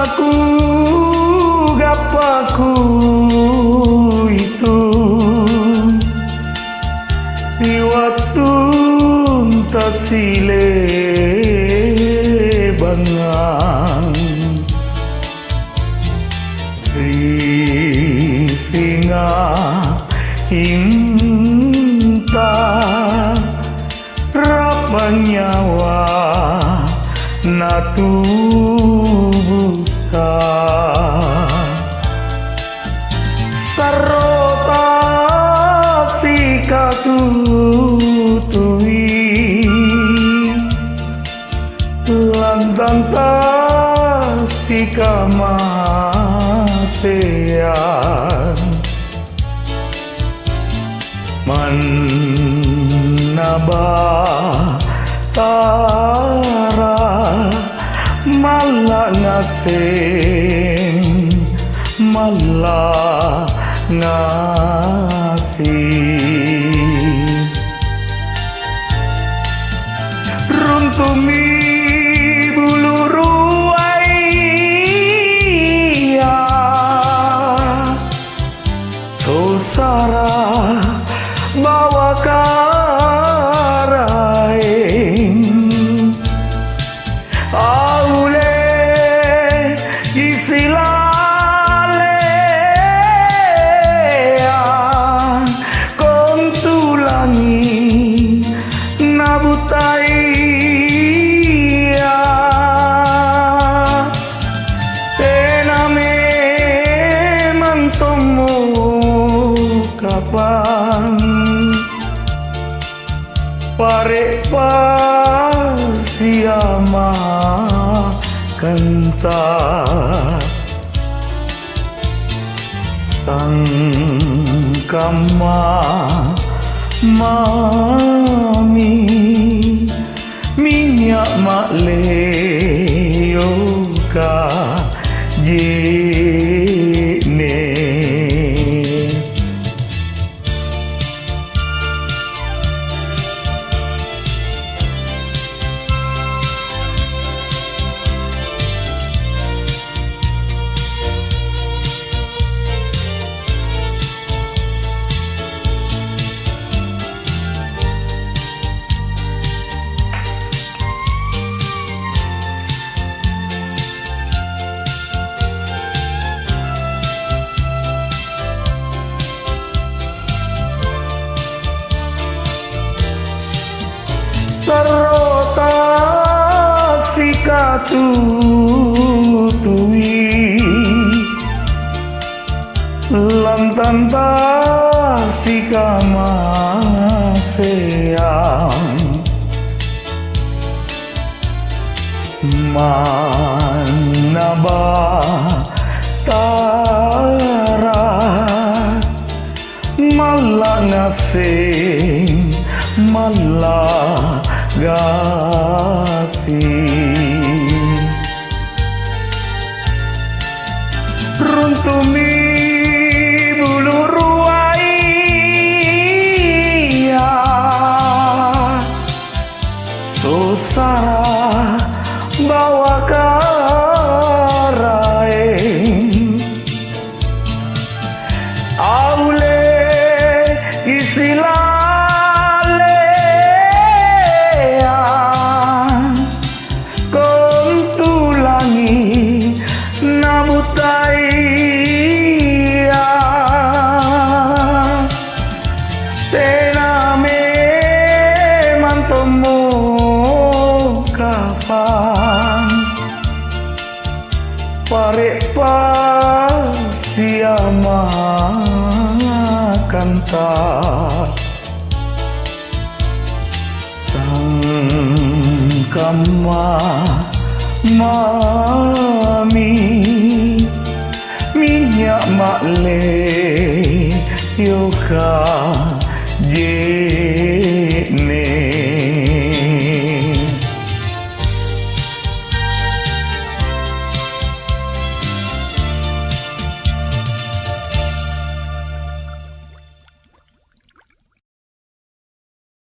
aku gapaku itu di waktu tak sile bangang di singa inta rapa nyawa na tubuhka sarota sikatu tui lantang sikamatean manaba tara malah ngasih malah ngasih runtumi bulu ruaya sosara bawa karain aule isilalean kontulangi nabutaya tename mantomo kapan pare pasiama kanta tang kama mami minyak makleo ka jene sarota sikatu tui lantanta sikamasean manaba tara malah ngasih malah gati runtumi bulu ruaya sosara bawa karain aule isilalean kontulangi nabutaya tename mantomo kapan pare pasiama kanta tang kama mami minyak makle yoga